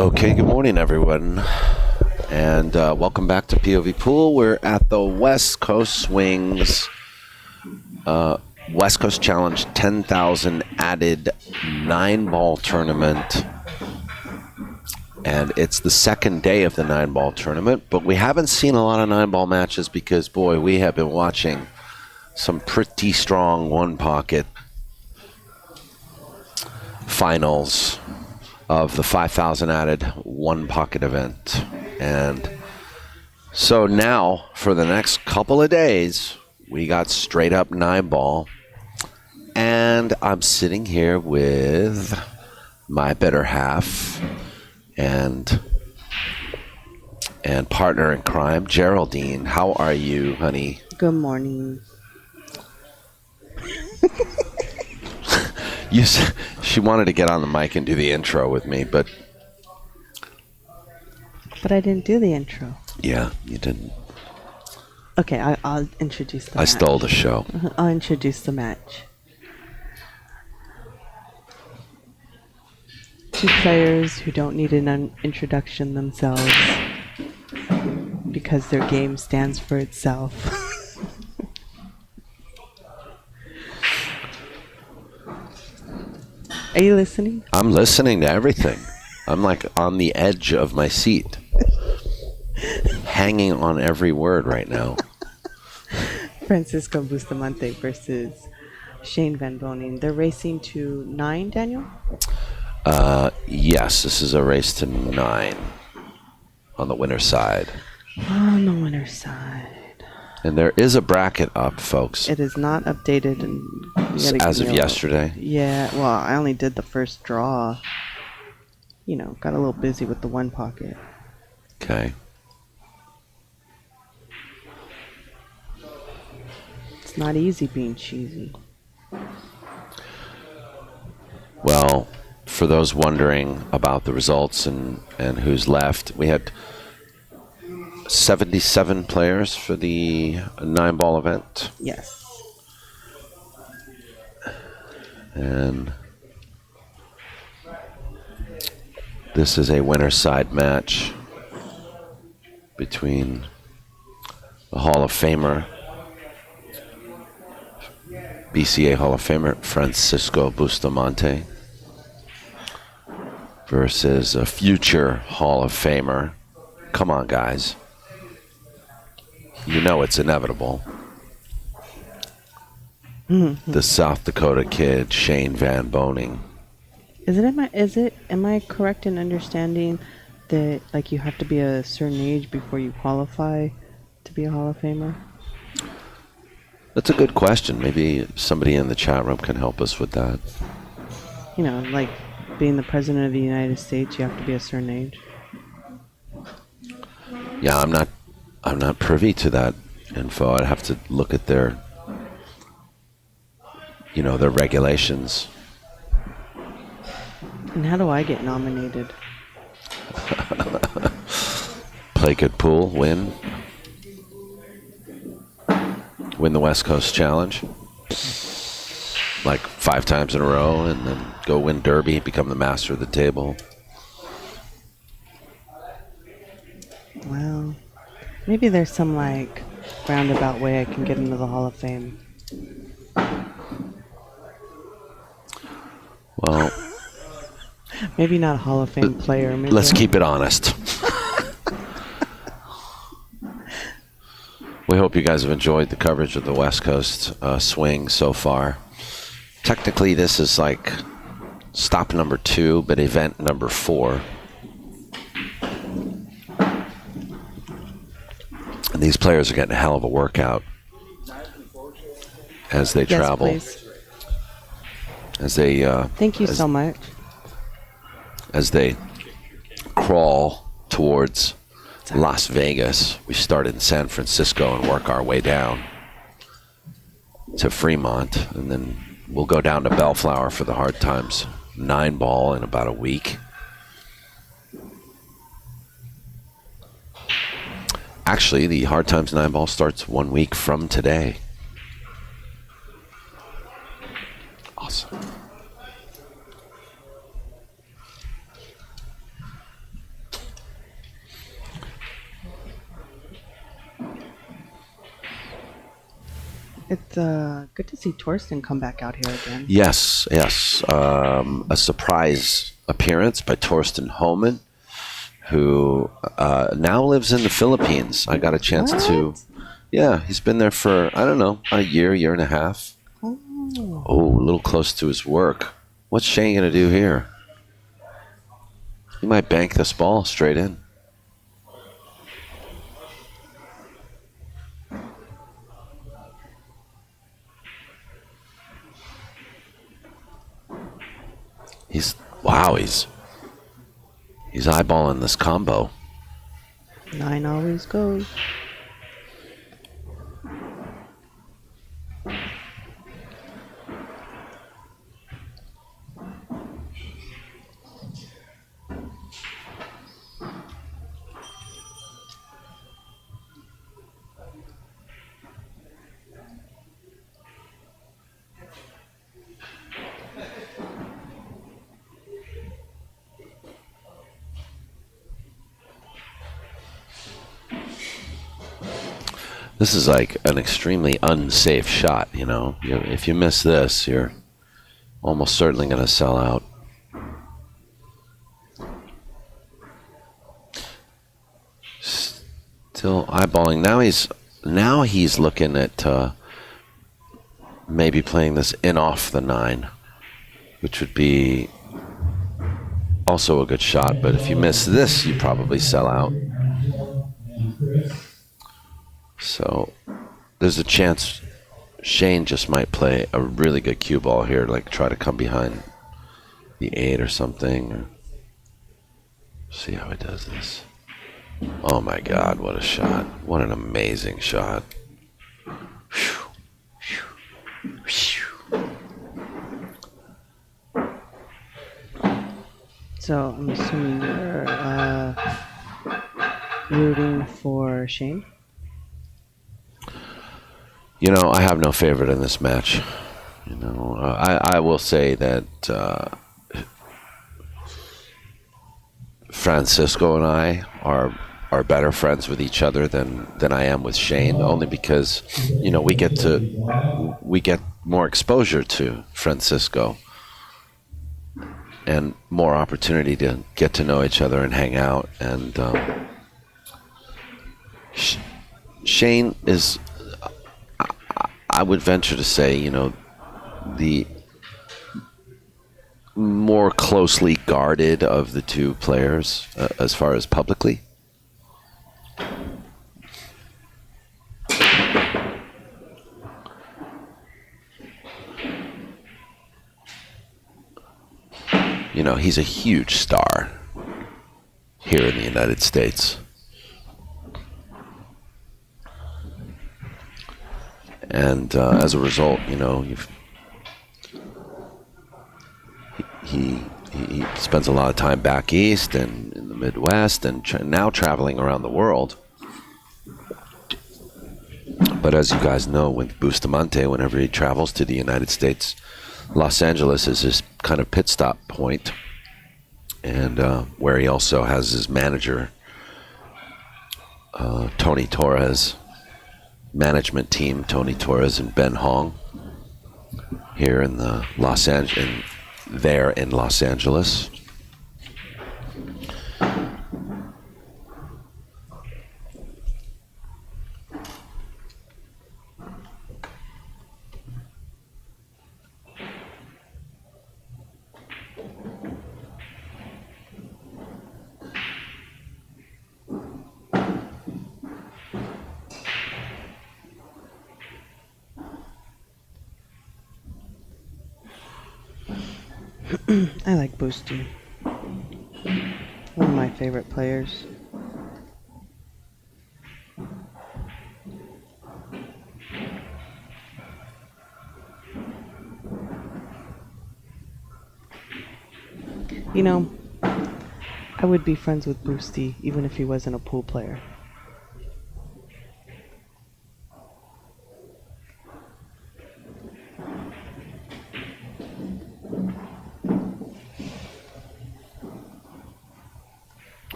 Okay, good morning, everyone, and welcome back to POVPOOL. We're at the West Coast Swings West Coast Challenge 10,000 added 9-ball tournament, and it's the second day of the 9-ball tournament, but we haven't seen a lot of 9-ball matches because, boy, we have been watching some pretty strong one-pocket finals of the 5,000 added one-pocket event. And so now, for the next couple of days, we got straight up 9-ball. And I'm sitting here with my better half and partner in crime, Geraldine. How are you, honey? Good morning. She wanted to get on the mic and do the intro with me, but I didn't do the intro. Yeah, you didn't. Okay, I'll introduce the match. I stole the show. I'll introduce the match. Two players who don't need an introduction themselves because their game stands for itself. Are you listening? I'm listening to everything. I'm like on the edge of my seat, hanging on every word right now. Francisco Bustamante versus Shane VanBOENING. They're racing to 9, Daniel? Yes, this is a race to 9 on the winner's side. On the winner's side. And there is a bracket up, folks. It is not updated As of yesterday. Yeah, well, I only did the first draw. You know, got a little busy with the one pocket. Okay. It's not easy being cheesy. Well, for those wondering about the results and who's left, we had 77 players for the 9-ball event. Yes. And this is a winner's side match between the Hall of Famer, BCA Hall of Famer Francisco Bustamante versus a future Hall of Famer. Come on, guys. You know it's inevitable. The South Dakota kid, Shane VanBOENING. Am I correct in understanding that like you have to be a certain age before you qualify to be a Hall of Famer? That's a good question. Maybe somebody in the chat room can help us with that. You know, like being the President of the United States, you have to be a certain age. Yeah, I'm not privy to that info. I'd have to look at their regulations. And how do I get nominated? Play good pool, win the West Coast Challenge like 5 times in a row, and then go win Derby, become the master of the table. Well, maybe there's some like roundabout way I can get into the Hall of Fame. Well, maybe not a Hall of Fame player. Maybe let's keep it honest. We hope you guys have enjoyed the coverage of the West Coast swing so far. Technically, this is like stop number 2, but event number 4. And these players are getting a hell of a workout as they travel. Please. As they thank you so much. As they crawl towards Las Vegas. We started in San Francisco and work our way down to Fremont, and then we'll go down to Bellflower for the Hard Times 9-ball in about a week. Actually, the Hard Times 9-ball starts 1 week from today. Awesome. It's good to see Torsten come back out here again. Yes, yes. A surprise appearance by Torsten Homan, who now lives in the Philippines. I got a chance to. Yeah, he's been there for, I don't know, a year and a half. Oh. Oh, a little close to his work. What's Shane going to do here? He might bank this ball straight in. Wow, he's eyeballing this combo. 9 always goes. This is like an extremely unsafe shot, you know. If you miss this, you're almost certainly going to sell out. Still eyeballing. Now he's looking at maybe playing this in off the 9, which would be also a good shot. But if you miss this, you probably sell out. So there's a chance Shane just might play a really good cue ball here, like try to come behind the 8 or something. See how he does this. Oh my God, what a shot. What an amazing shot. So I'm assuming you're rooting for Shane? You know, I have no favorite in this match. You know, I will say that Francisco and I are better friends with each other than I am with Shane, only because, you know, we get more exposure to Francisco and more opportunity to get to know each other and hang out. And Shane is, I would venture to say, you know, the more closely guarded of the two players as far as publicly. You know, he's a huge star here in the United States. And as a result, you know, he spends a lot of time back east and in the Midwest and now traveling around the world. But as you guys know, with Bustamante, whenever he travels to the United States, Los Angeles is his kind of pit stop point, and where he also has his manager, Tony Torres, management team, Tony Torres and Ben Hong, here in the Los Angeles. I like Boosty. One of my favorite players. You know, I would be friends with Boosty even if he wasn't a pool player.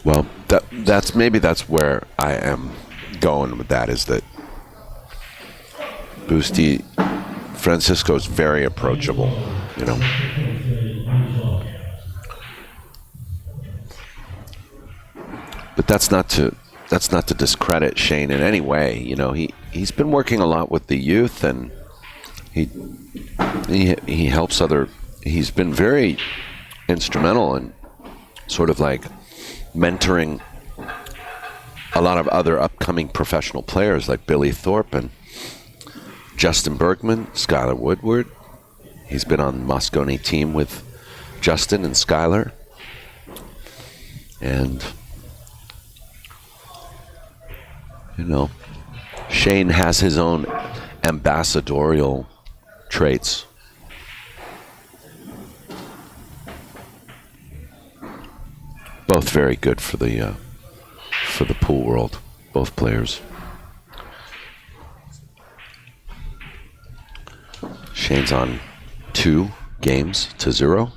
Well, that's where I am going with that, is that Boosty, Francisco's very approachable, you know. But that's not to discredit Shane in any way. You know, he's been working a lot with the youth, and he helps other. He's been very instrumental in sort of like mentoring a lot of other upcoming professional players like Billy Thorpe and Justin Bergman, Skylar Woodward. He's been on the Moscone team with Justin and Skylar. And, you know, Shane has his own ambassadorial traits. Both very good for the pool world, both players. Shane's on 2 games to 0.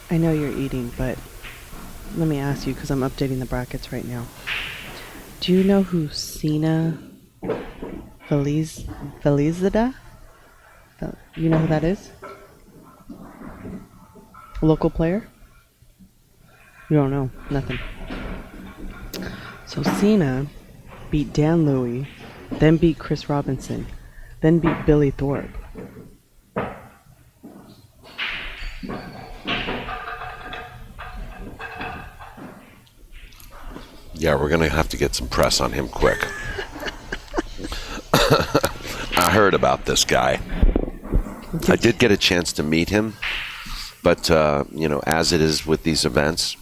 I know you're eating, but let me ask you, because I'm updating the brackets right now. Do you know who Sina Velizada? You know who that is? A local player? You don't know? Nothing. So Sina beat Dan Louie, then beat Chris Robinson, then beat Billy Thorpe. Yeah, we're going to have to get some press on him quick. I heard about this guy. I did get a chance to meet him, but, you know, as it is with these events,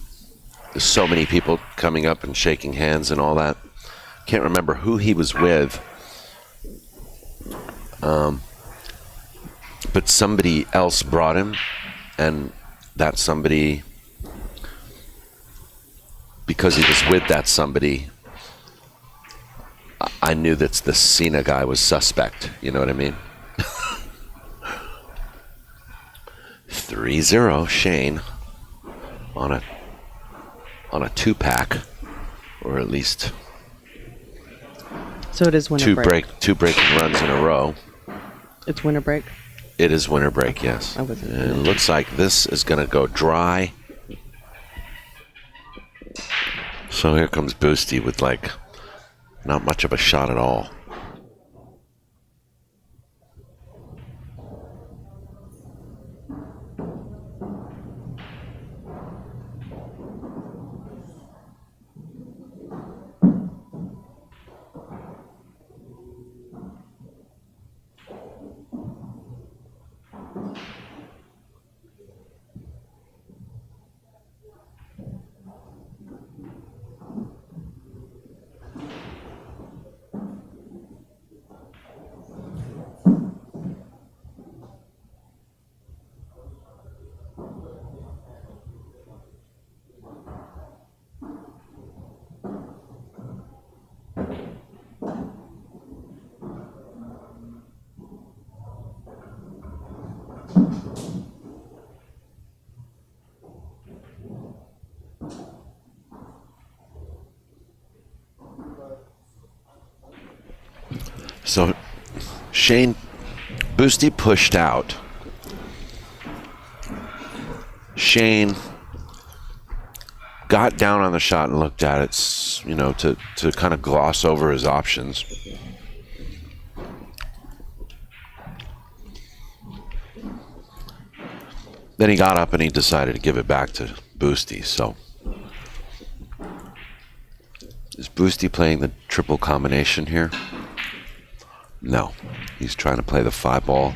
there's so many people coming up and shaking hands and all that. Can't remember who he was with, but somebody else brought him, and that somebody, because he was with that somebody, I knew that the Cena guy was suspect. You know what I mean? 3-0 Shane on a 2-pack, or at least So it is winter break. Two breaking runs in a row. It's winter break? It is winter break, yes. I wasn't. And it looks like this is going to go dry. So here comes Boosty with like not much of a shot at all. So Shane, Boosty pushed out. Shane got down on the shot and looked at it, you know, to kind of gloss over his options. Then he got up and he decided to give it back to Boosty. So is Boosty playing the triple combination here? No. He's trying to play the 5-ball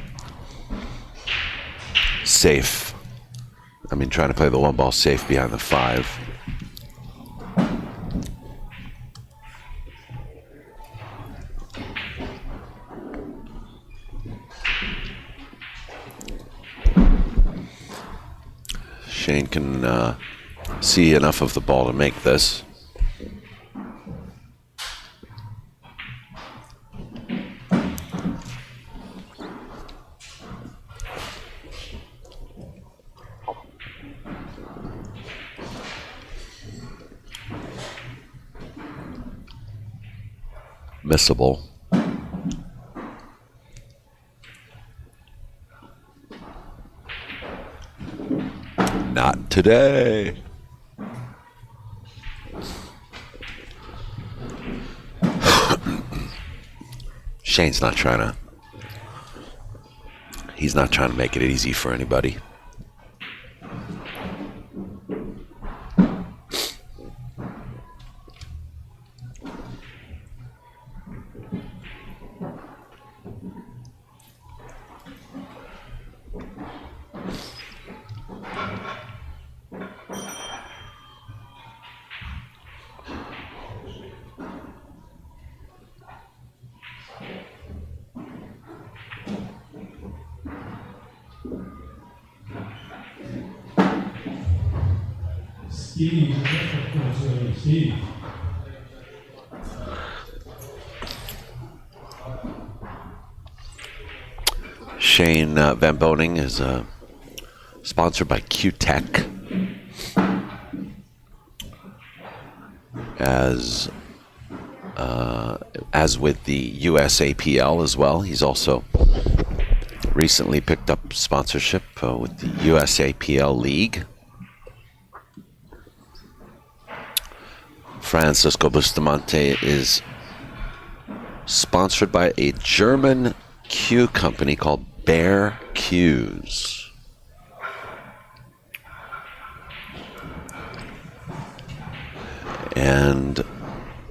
safe. I mean, trying to play the 1-ball safe behind the 5. Shane can see enough of the ball to make this. Missable. Not today. Shane's not trying to. He's not trying to make it easy for anybody. Shane VanBOENING is sponsored by Q-Tech. As with the USAPL as well. He's also recently picked up sponsorship with the USAPL League. Francisco Bustamante is sponsored by a German cue company called Bear Cues. And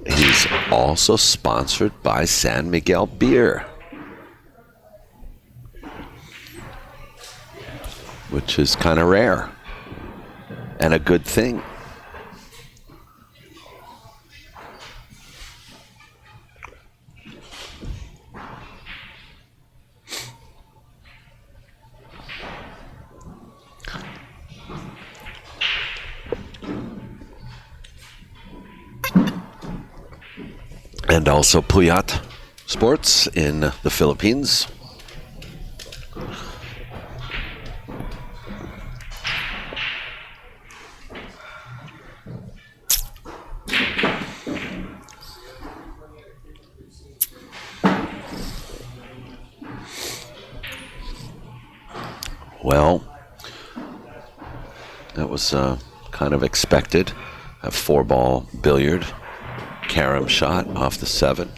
he's also sponsored by San Miguel Beer, which is kind of rare and a good thing. And also Puyat Sports in the Philippines. Well, that was kind of expected. A 4-ball billiard, carom shot off the 7.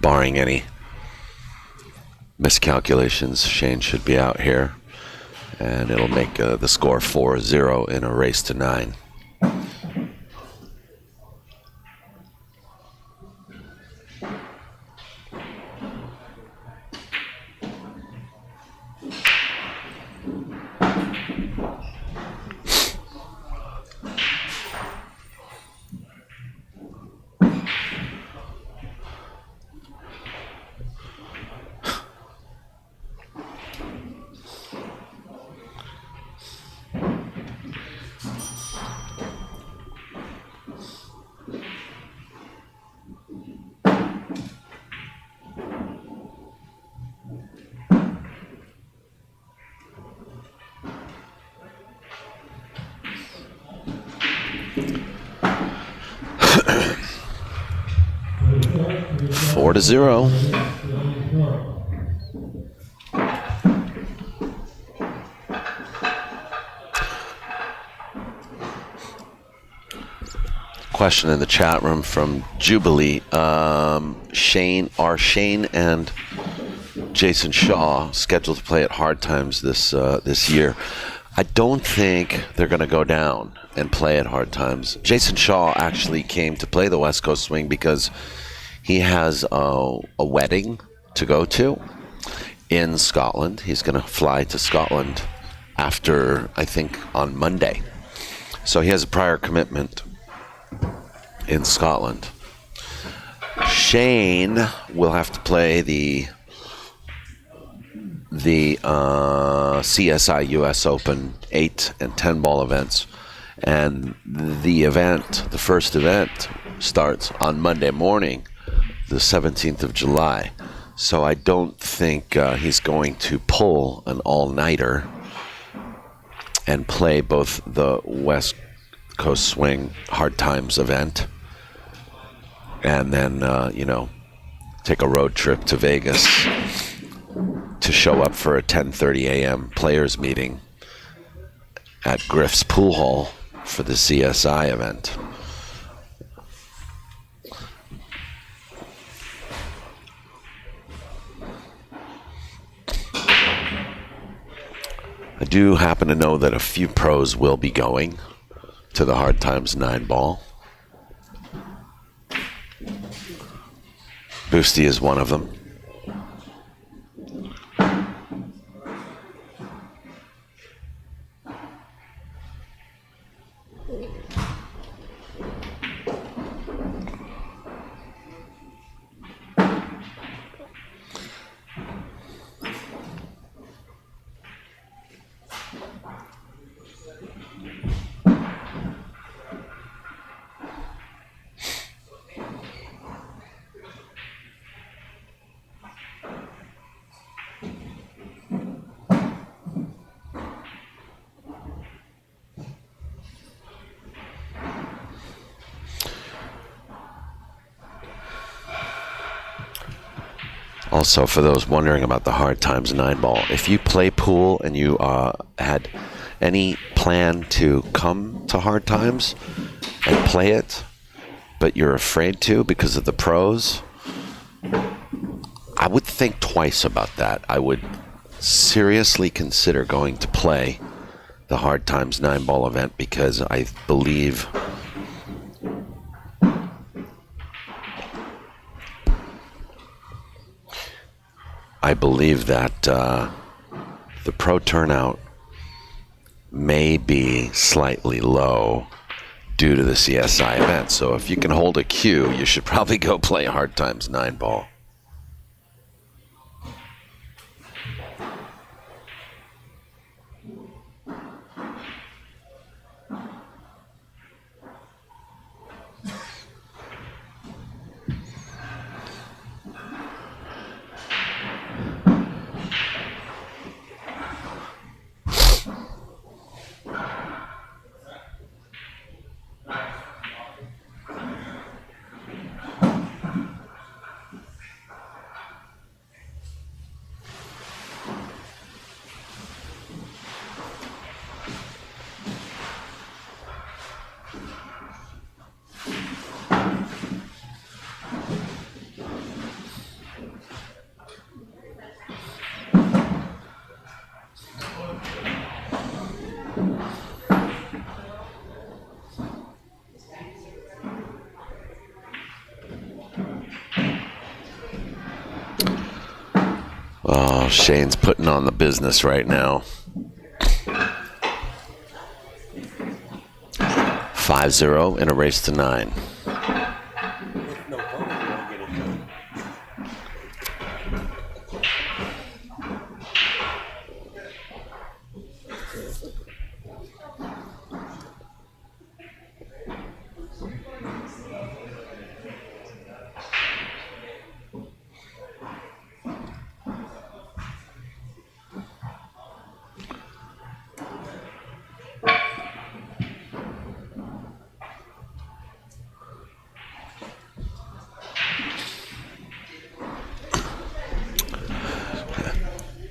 Barring any miscalculations, Shane should be out here, and it'll make the score 4-0 in a race to 9. Four to 0. Question in the chat room from Jubilee. Shane and Jason Shaw scheduled to play at Hard Times this year? I don't think they're going to go down and play at Hard Times. Jason Shaw actually came to play the West Coast Swing because he has a wedding to go to in Scotland. He's going to fly to Scotland after, I think, on Monday. So he has a prior commitment in Scotland. Shane will have to play the CSI US Open 8 and 10 ball events, and the first event starts on Monday morning, the 17th of July. So I don't think he's going to pull an all-nighter and play both the West Coast Swing Hard Times event and then take a road trip to Vegas to show up for a 10:30 a.m. players meeting at Griff's Pool Hall for the CSI event. I do happen to know that a few pros will be going to the Hard Times 9 ball. Boosty is one of them. Also, for those wondering about the Hard Times 9 ball, if you play pool and you had any plan to come to Hard Times and play it, but you're afraid to because of the pros, I would think twice about that. I would seriously consider going to play the Hard Times 9 ball event because I believe that the pro turnout may be slightly low due to the CSI event. So if you can hold a cue, you should probably go play Hard Times 9 ball. Shane's putting on the business right now. 5-0 in a race to 9.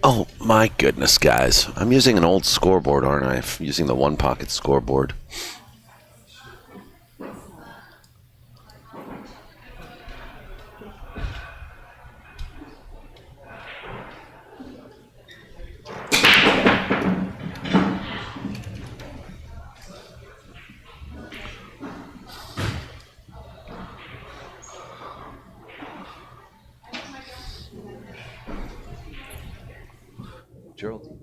Oh my goodness, guys. I'm using an old scoreboard, aren't I? I'm using the one pocket scoreboard. Geraldine.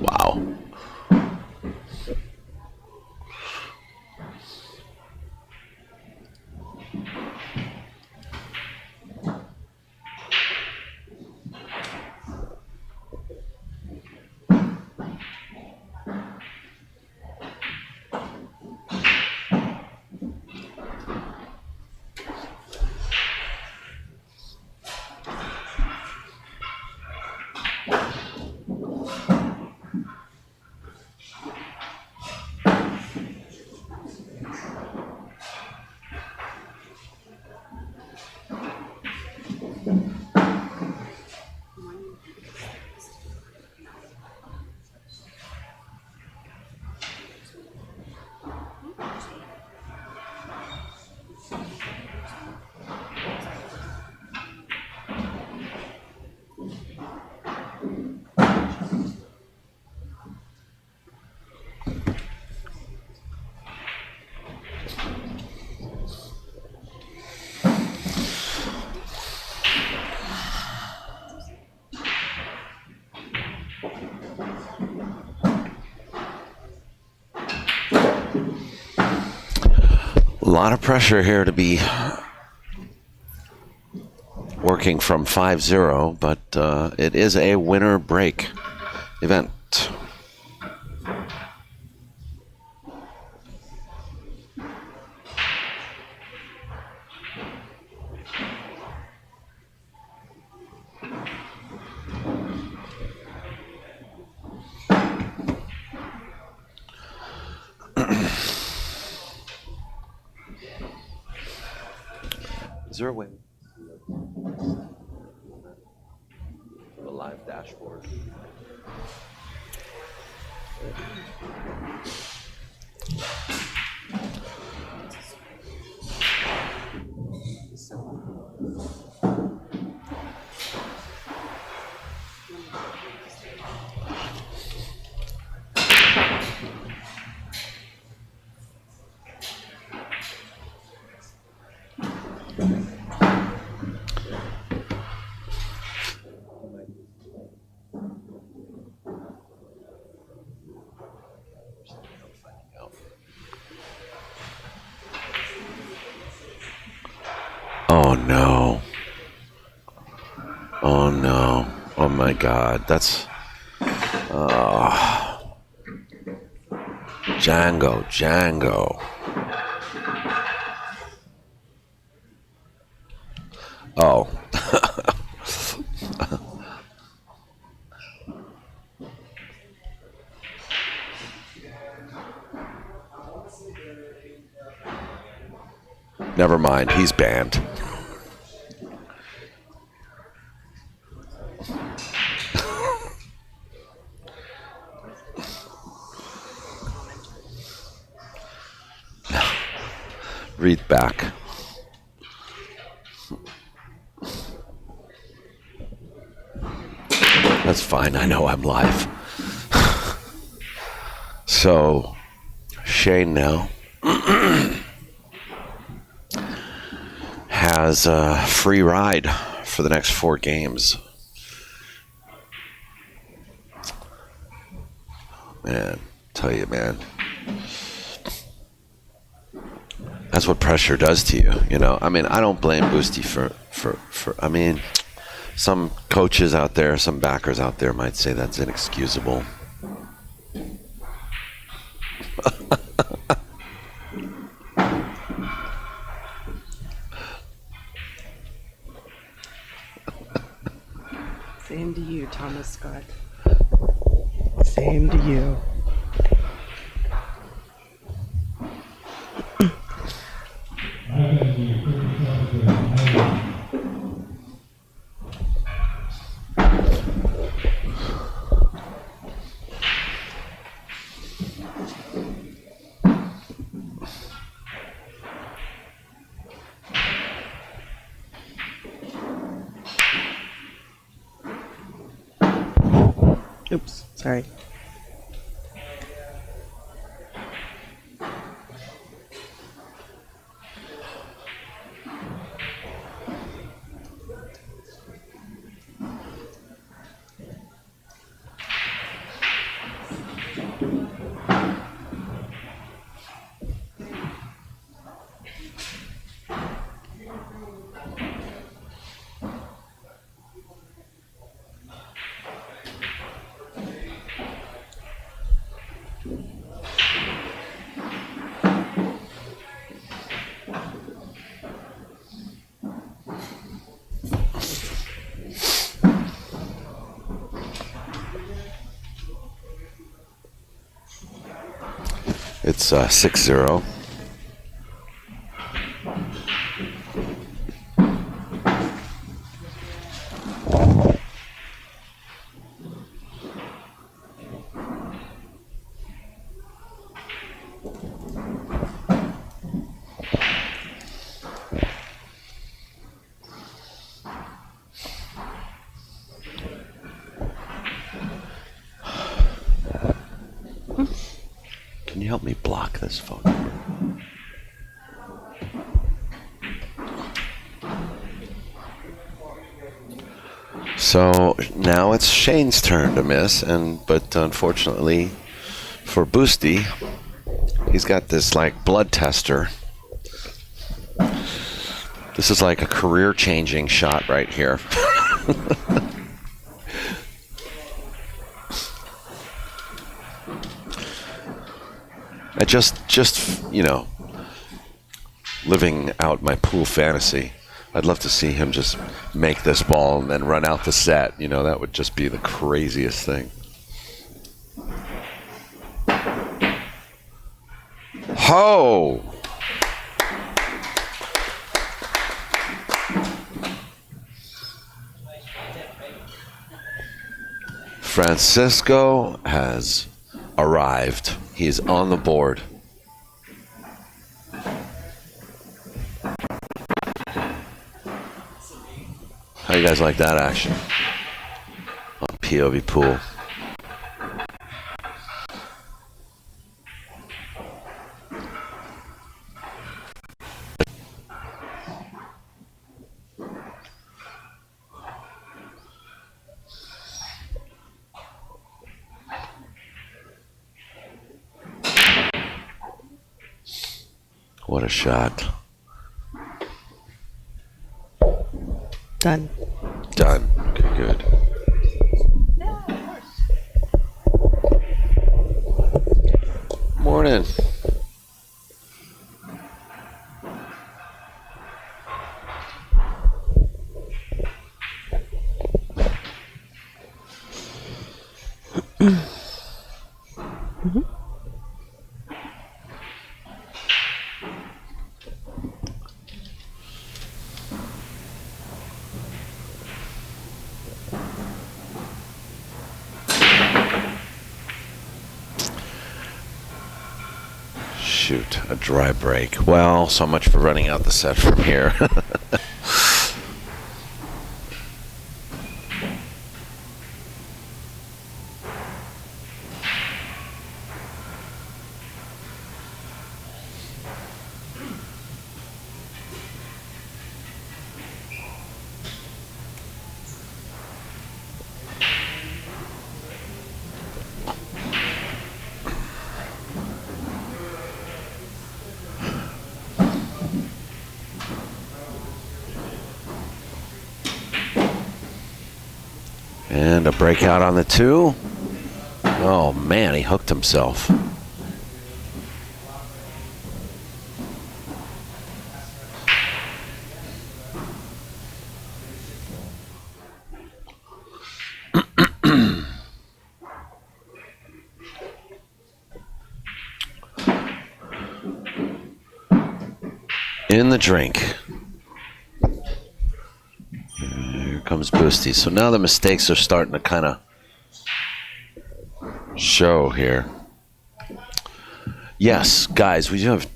Wow. A lot of pressure here to be working from 5-0, but it is a winner break event. Is there a way? A live dashboard. Oh no. Oh no. Oh my God. That's Django. Django. Oh. Never mind. He's banned. Read back. That's fine. I know I'm live. So, Shane now has a free ride for the next 4 games. Man, tell you, man. That's what pressure does to you, you know. I mean, I don't blame Boosty for I mean, some coaches out there, some backers out there might say that's inexcusable. Same to you, Thomas Scott. Same to you. Oops, sorry. It's 6-0. Can you help me block this phone number? So now it's Shane's turn to miss, but unfortunately for Boosty, he's got this like blood tester. This is like a career-changing shot right here. I just you know, living out my pool fantasy, I'd love to see him just make this ball and then run out the set. You know, that would just be the craziest thing. Ho! Francisco has arrived. He's on the board. How you guys like that action on POVPOOL? What a shot. Done. Done. Okay, good. Morning. Shoot, a dry break. Well, so much for running out the set from here. And a breakout on the 2. Oh man, he hooked himself. In the drink. Here comes Boosty. So now the mistakes are starting to kind of show here. Yes, guys, we do have...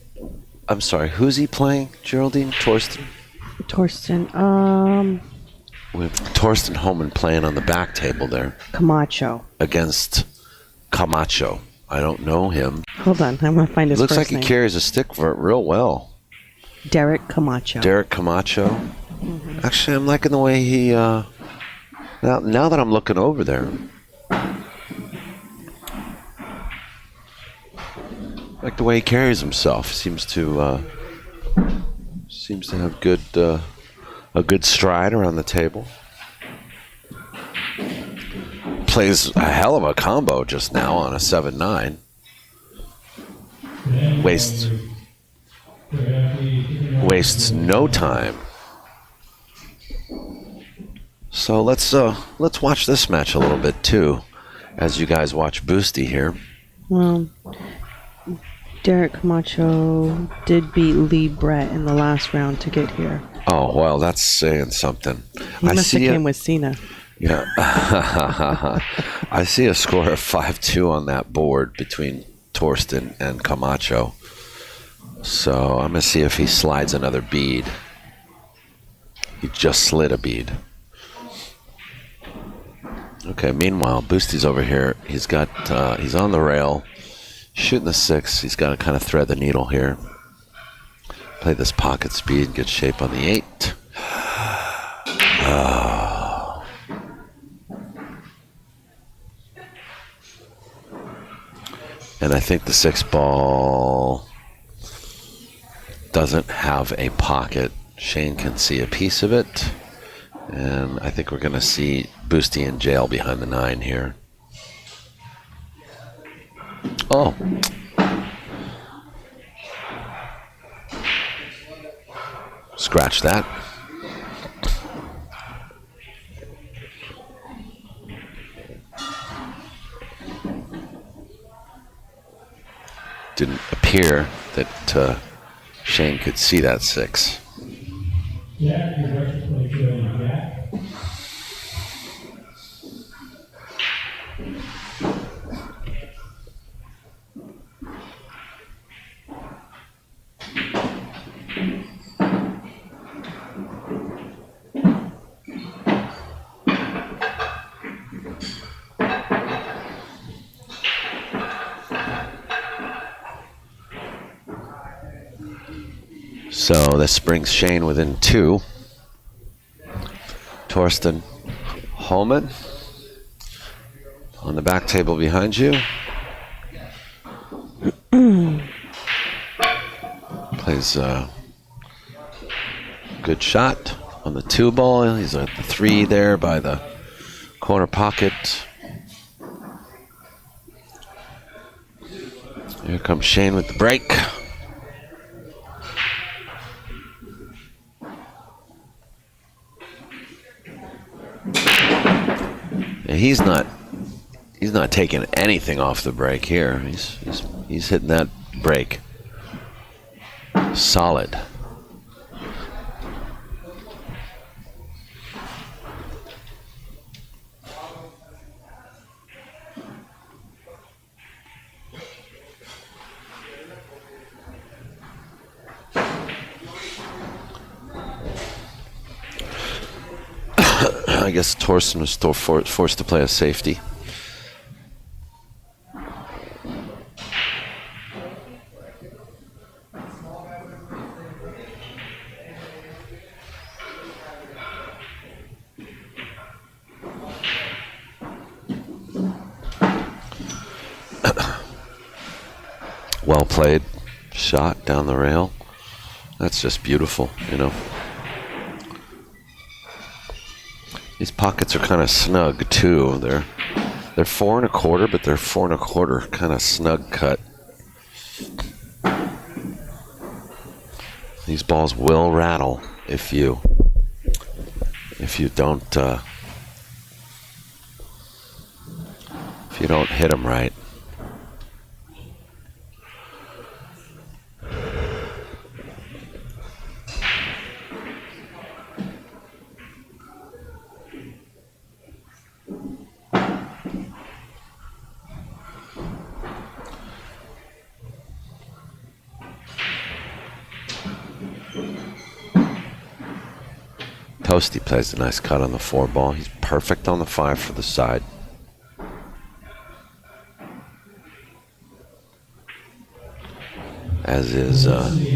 I'm sorry, who's he playing? Geraldine? Torsten? We have Torsten Homan playing on the back table there. Camacho. Against Camacho. I don't know him. Hold on, I'm going to find his Looks first like name. he carries a stick for it real well. Derek Camacho. Derek Camacho. Actually, I'm liking the way he... now that I'm looking over there... like the way he carries himself. Seems to have good a good stride around the table. Plays a hell of a combo just now on a 7-9. Wastes no time. So let's watch this match a little bit too, as you guys watch Boosty here. Well, Derek Camacho did beat Lee Brett in the last round to get here. Oh well, that's saying something. He must have came with Cena. Yeah. I see a score of 5-2 on that board between Torsten and Camacho. So I'm going to see if he slides another bead. He just slid a bead. Okay, meanwhile, Boosty's over here. He's got, he's on the rail, shooting the 6. He's got to kind of thread the needle here. Play this pocket speed, get shape on the 8. And I think the 6 ball doesn't have a pocket. Shane can see a piece of it. And I think we're going to see Boosty in jail behind the 9 here. Oh. Scratch that. Didn't appear that Shane could see that 6. Jack, you're right to play good, Jack. So this brings Shane within 2. Torsten Homan on the back table behind you. Plays a good shot. on the 2 ball. He's at the 3 there by the corner pocket. Here comes Shane with the break. And he's not taking anything off the break here. He's hitting that break solid. I guess Torsten was still forced to play a safety. Well played shot down the rail. That's just beautiful, you know. These pockets are kind of snug too. They're 4 1/4, but they're 4 1/4 kind of snug cut. These balls will rattle if you don't hit them right. Toasty plays a nice cut on the 4 ball. He's perfect on the 5 for the side. As is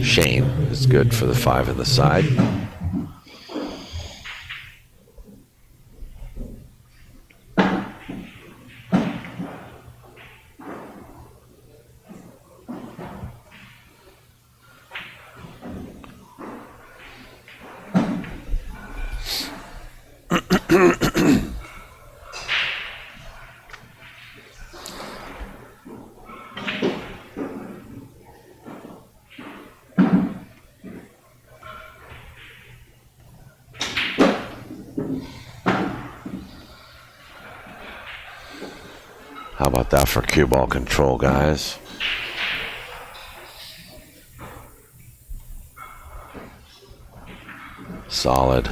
Shane, who's good for the 5 in the side. How about that for cue ball control, guys? Solid.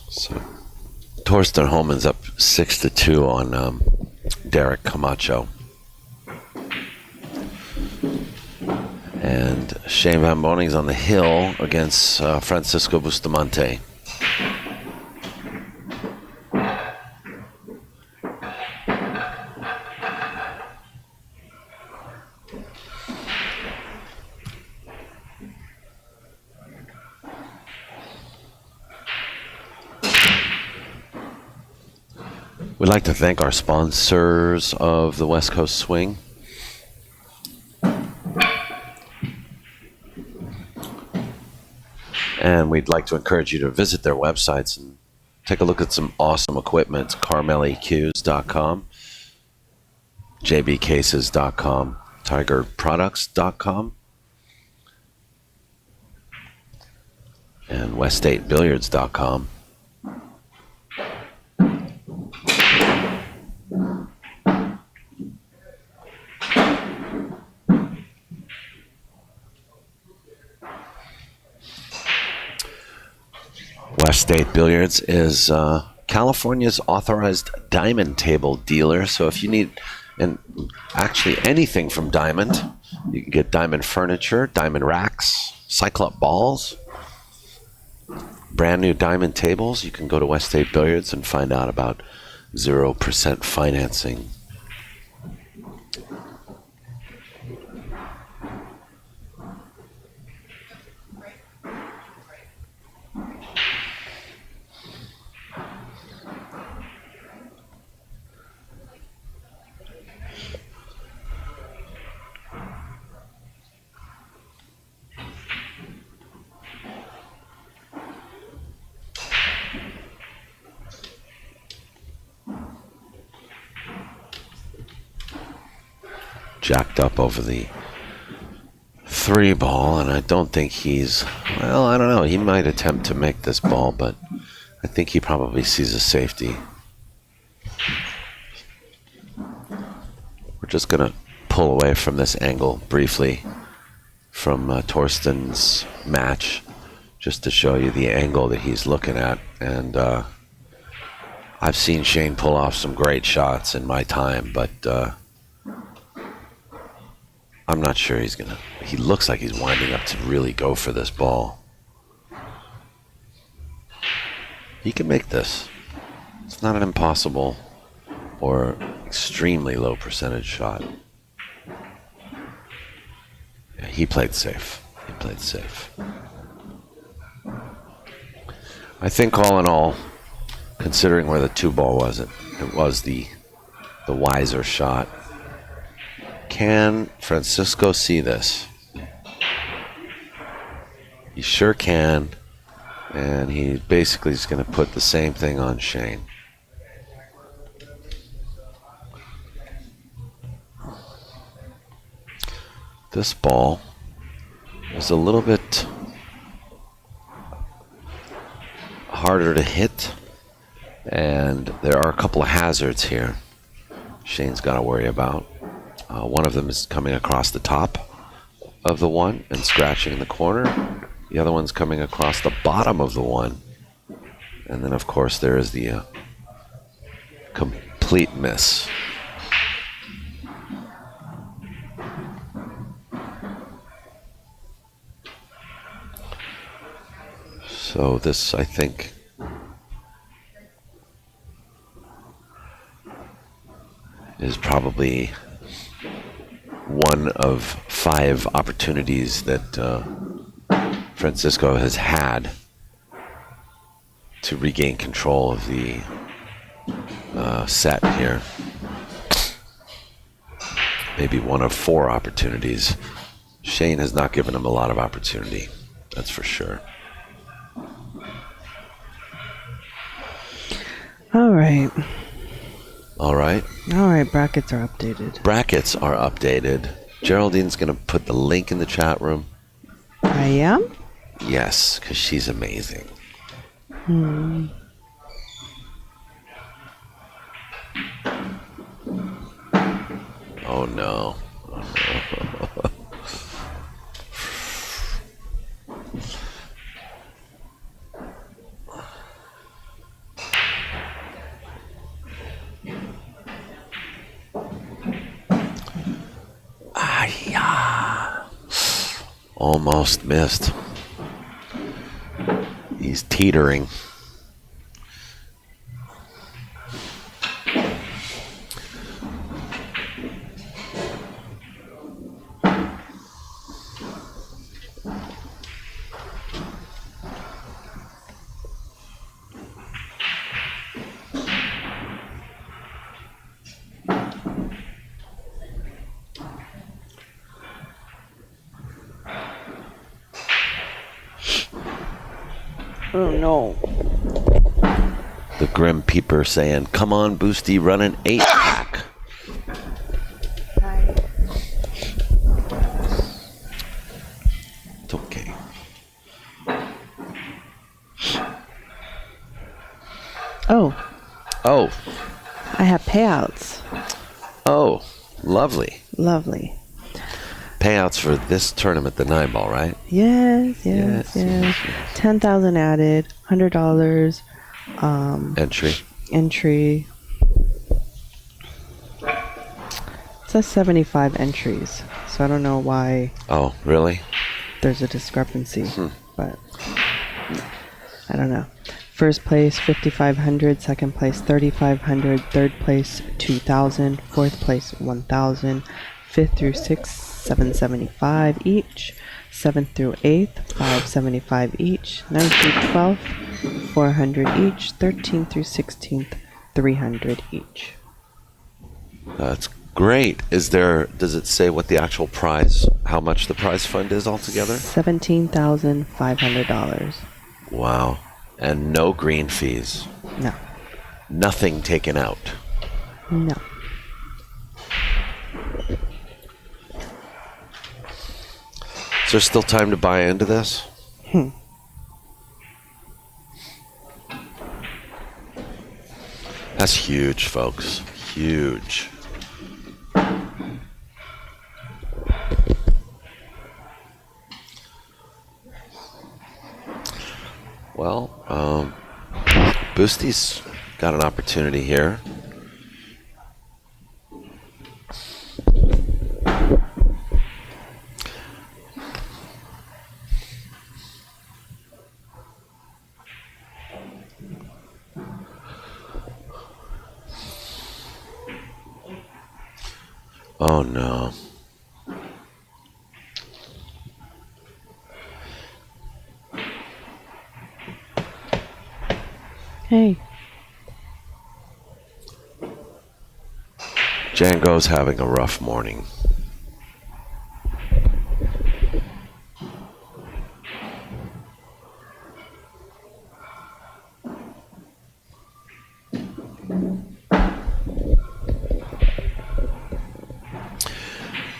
So Torsten Holman's up 6-2 on Derek Camacho. And Shane VanBOENING's on the hill against Francisco Bustamante. We'd like to thank our sponsors of the West Coast Swing. And we'd like to encourage you to visit their websites and take a look at some awesome equipment. CarmelEQs.com, JBCases.com, TigerProducts.com, and West8Billiards.com. West 8 Billiards is California's authorized diamond table dealer. So if you need actually anything from Diamond, you can get diamond furniture, diamond racks, cyclop balls, brand new diamond tables. You can go to West 8 Billiards and find out about 0% financing. jacked up over the 3 ball, and I don't think he's, well, I don't know. He might attempt to make this ball, but I think he probably sees a safety. We're just going to pull away from this angle briefly from Torsten's match, just to show you the angle that he's looking at. And I've seen Shane pull off some great shots in my time, but I'm not sure he's gonna. He looks like he's winding up to really go for this ball. He can make this. It's not an impossible or extremely low percentage shot. Yeah, he played safe. He played safe. I think all in all, considering where the 2 ball was, it was the wiser shot. Can Francisco see this? He sure can, and he basically is going to put the same thing on Shane. This ball is a little bit harder to hit, and there are a couple of hazards here Shane's got to worry about. One of them is coming across the top of the 1 and scratching the corner. The other one's coming across the bottom of the 1. And then, of course, there is the complete miss. So this, I think, is probably one of 5 opportunities that Francisco has had to regain control of the set here. Maybe one of 4 opportunities. Shane has not given him a lot of opportunity, that's for sure. All right. All right. All right, brackets are updated. Brackets are updated. Geraldine's going to put the link in the chat room. I am? Yes, because she's amazing. Oh no. Oh, no. Almost missed. He's teetering. Oh no. The Grim Peeper saying, "Come on, Boosty, run an 8-pack." Hi. It's okay. Oh, Oh, I have payouts. oh, lovely. Lovely. Payouts for this tournament, the 9-ball, right? Yes. Yes. 10,000 added, $100 Entry. entry. It says 75 entries, so I don't know why Oh, really? there's a discrepancy, but I don't know. First place 5,500, second place 3,500, third place 2,000, fourth place 1,000, fifth through sixth 775 each, seventh through eighth 575 each, ninth through 12th 400 each, 13th through 16th 300 each. That's great. Does it say what the actual prize, how much the prize fund is altogether? $17,500. Wow. And no green fees. No. Nothing taken out. No. Is there still time to buy into this? That's huge, folks. Huge. Well, Boostie's got an opportunity here. Oh no. Hey. Django's having a rough morning.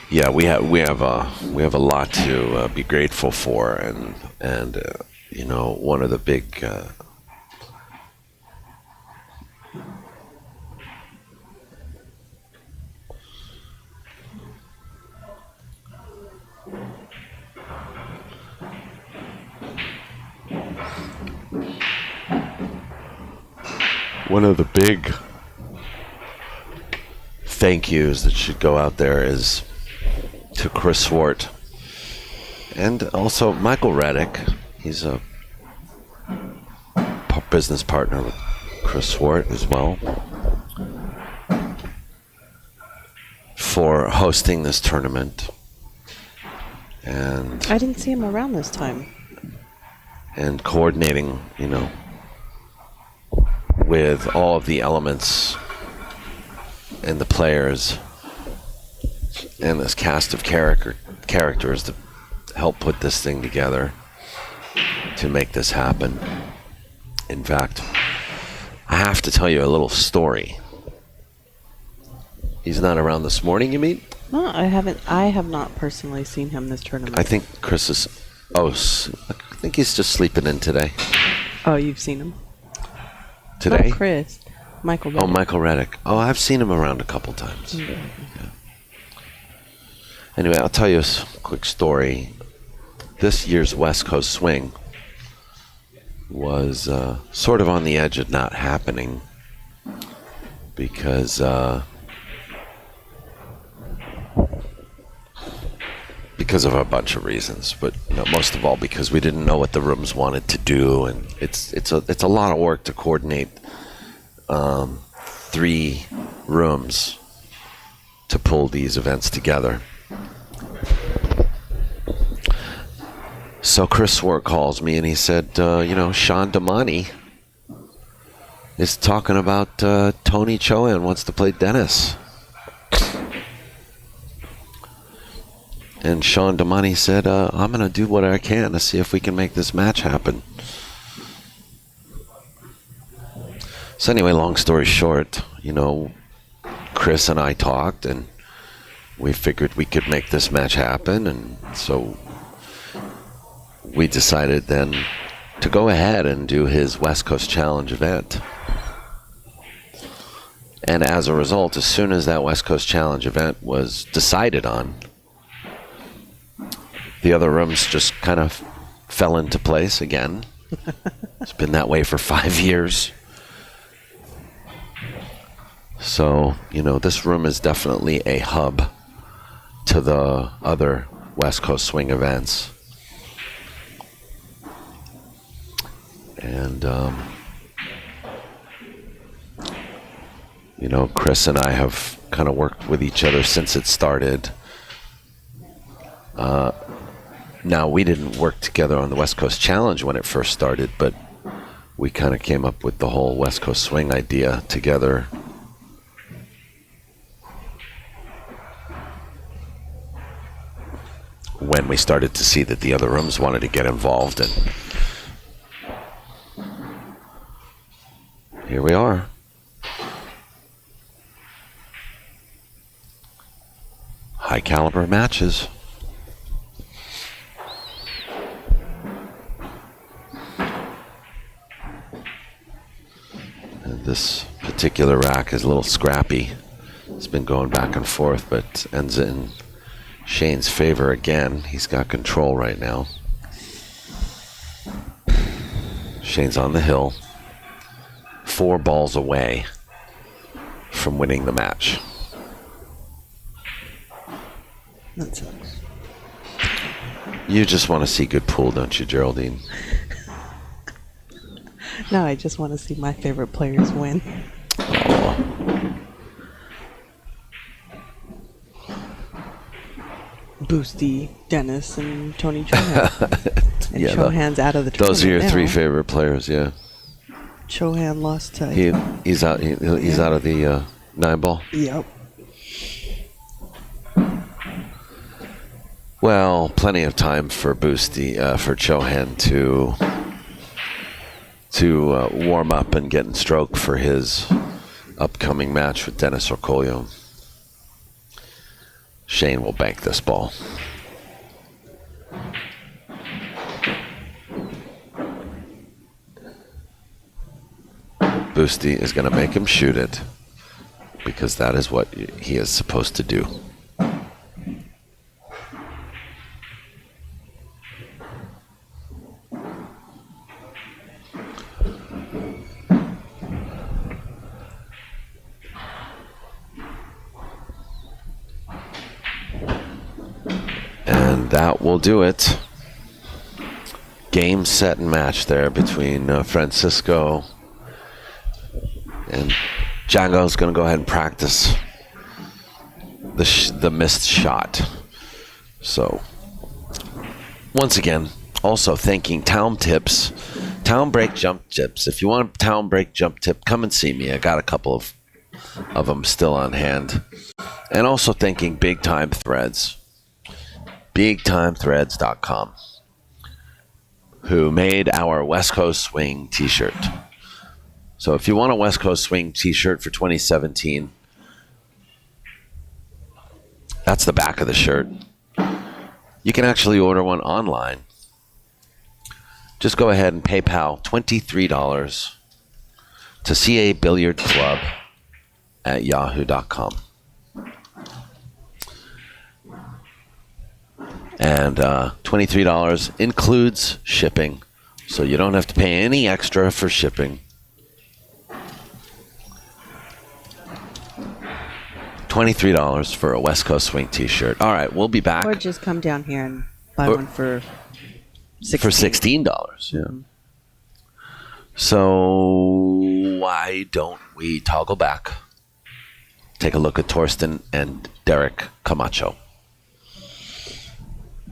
Yeah, we have a lot to be grateful for, and you know, one of the big thank yous that should go out there is to Chris Swart and also Michael Reddick. He's a business partner with Chris Swart as well, for hosting this tournament. And I didn't see him around this time. And coordinating, you know, with all of the elements and the players and this cast of characters to help put this thing together to make this happen. In fact, I have to tell you a little story. He's not around this morning, you mean? No, I haven't. I have not personally seen him this tournament. I think Chris is... Oh, I think he's just sleeping in today. Oh, you've seen him? Today? Not Chris. Michael Reddick. Oh, Michael Reddick. Oh, I've seen him around a couple times. Yeah. Yeah. Anyway, I'll tell you a quick story. This year's West Coast Swing was sort of on the edge of not happening because of a bunch of reasons, but you know, most of all because we didn't know what the rooms wanted to do, and it's a lot of work to coordinate 3 rooms to pull these events together. So Chris Swart calls me and he said, you know, Sean Damani is talking about Tony Chohan wants to play Dennis. And Sean Damani said, I'm going to do what I can to see if we can make this match happen. So anyway, long story short, you know, Chris and I talked and we figured we could make this match happen, and so we decided then to go ahead and do his West Coast Challenge event. And as a result, as soon as that West Coast Challenge event was decided on, the other rooms just kind of fell into place again. It's been that way for 5 years. So, you know, this room is definitely a hub to the other West Coast Swing events. And, you know, Chris and I have kind of worked with each other since it started. Now, we didn't work together on the West Coast Challenge when it first started, but we kind of came up with the whole West Coast Swing idea together. When we started to see that the other rooms wanted to get involved, and here we are. High caliber matches. particular rack is a little scrappy. It's been going back and forth, but ends in Shane's favor again. He's got control right now. Shane's on the hill. 4 balls away from winning the match. That sucks. You just want to see good pool, don't you, Geraldine? No, I just want to see my favorite players win. Oh. Boosty, Dennis, and Tony Chohan. And Yeah, Chohan's out of the tournament those are your now. 3 favorite players, yeah. Chohan lost to... He's out. He's out of the 9-ball. Yep. Well, plenty of time for Boosty, for Chohan to warm up and get in stroke for his upcoming match with Dennis Orcolio. Shane will bank this ball. Boosty is going to make him shoot it because that is what he is supposed to do. And that will do it. Game, set, and match there between Francisco and Django's going to go ahead and practice the missed shot. So, once again, also thanking Town Break Jump Tips. If you want a Town Break Jump Tip, come and see me. I got a couple of them still on hand. And also thanking Big Time Threads, BigTimeThreads.com, who made our West Coast Swing t-shirt. So if you want a West Coast Swing t-shirt for 2017, that's the back of the shirt. You can actually order one online. Just go ahead and PayPal $23 to CA Billiard Club at yahoo.com. And $23 includes shipping, so you don't have to pay any extra for shipping. $23 for a West Coast Swing t-shirt. All right, we'll be back. Or just come down here and buy one for $16. For $16, yeah. Mm-hmm. So why don't we toggle back? Take a look at Torsten and Derek Camacho.